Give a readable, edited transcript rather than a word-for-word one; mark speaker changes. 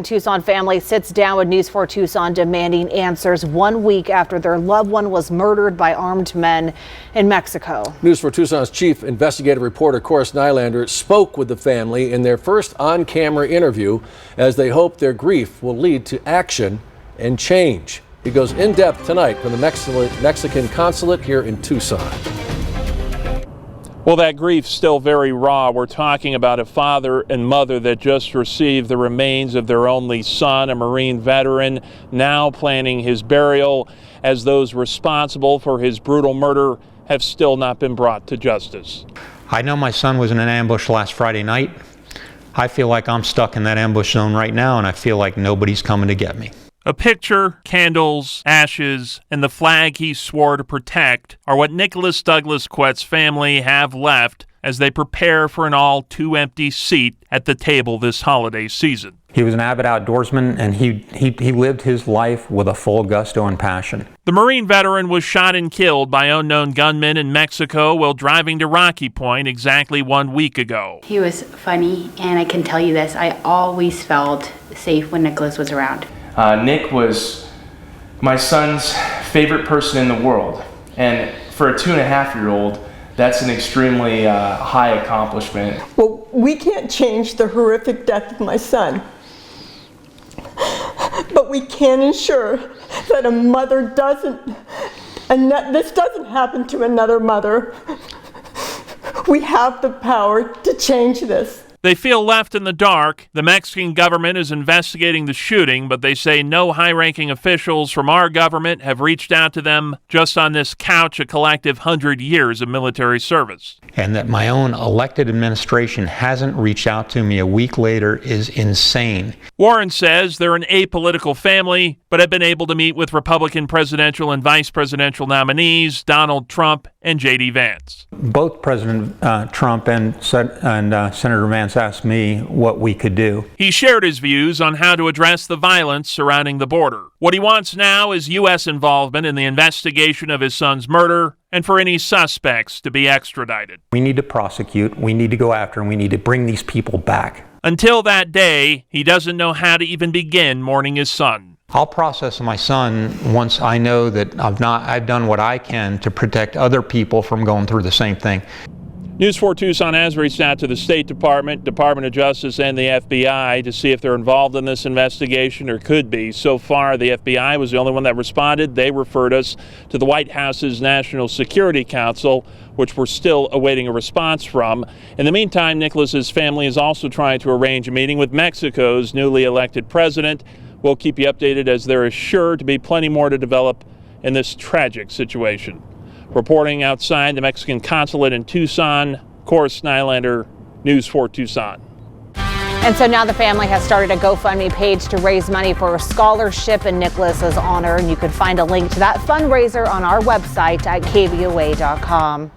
Speaker 1: Tucson family sits down with News 4 Tucson demanding answers 1 week after their loved one was murdered by armed men in Mexico.
Speaker 2: News 4 Tucson's chief investigative reporter Cora Nylander spoke with the family in their first on-camera interview as they hope their grief will lead to action and change. He goes in depth tonight from the Mexican consulate here in Tucson.
Speaker 3: Well, that grief's still very raw. We're talking about a father and mother that just received the remains of their only son, a Marine veteran, now planning his burial as those responsible for his brutal murder have still not been brought to justice.
Speaker 4: I know my son was in an ambush last Friday night. I feel like I'm stuck in that ambush zone right now, and I feel like nobody's coming to get me.
Speaker 3: A picture, candles, ashes, and the flag he swore to protect are what Nicholas Douglas Quets' family have left as they prepare for an all-too-empty seat at the table this holiday season.
Speaker 4: He was an avid outdoorsman, and he lived his life with a full gusto and passion.
Speaker 3: The Marine veteran was shot and killed by unknown gunmen in Mexico while driving to Rocky Point exactly 1 week ago.
Speaker 5: He was funny, and I can tell you this, I always felt safe when Nicholas was around.
Speaker 6: Nick was my son's favorite person in the world, and for a 2.5-year-old, that's an extremely high accomplishment.
Speaker 7: Well, we can't change the horrific death of my son, but we can ensure that a mother doesn't, and that this doesn't happen to another mother. We have the power to change this.
Speaker 3: They feel left in the dark. The Mexican government is investigating the shooting, but they say no high-ranking officials from our government have reached out to them just on this couch a collective 100 years of military service.
Speaker 4: And that my own elected administration hasn't reached out to me a week later is insane.
Speaker 3: Warren says they're an apolitical family, but have been able to meet with Republican presidential and vice presidential nominees Donald Trump and J.D. Vance.
Speaker 4: Both President Trump and Senator Vance asked me what we could do.
Speaker 3: He shared his views on how to address the violence surrounding the border. What he wants now is U.S. involvement in the investigation of his son's murder and for any suspects to be extradited.
Speaker 4: We need to prosecute, we need to go after, and we need to bring these people back.
Speaker 3: Until that day, he doesn't know how to even begin mourning his son.
Speaker 4: I'll process my son once I know that I've done what I can to protect other people from going through the same thing.
Speaker 3: News 4 Tucson has reached out to the State Department, Department of Justice, and the FBI to see if they're involved in this investigation or could be. So far, the FBI was the only one that responded. They referred us to the White House's National Security Council, which we're still awaiting a response from. In the meantime, Nicholas's family is also trying to arrange a meeting with Mexico's newly elected president. We'll keep you updated as there is sure to be plenty more to develop in this tragic situation. Reporting outside the Mexican consulate in Tucson, Cora Nylander, News 4 Tucson.
Speaker 1: And so now the family has started a GoFundMe page to raise money for a scholarship in Nicholas's honor. And you can find a link to that fundraiser on our website at KVOA.com.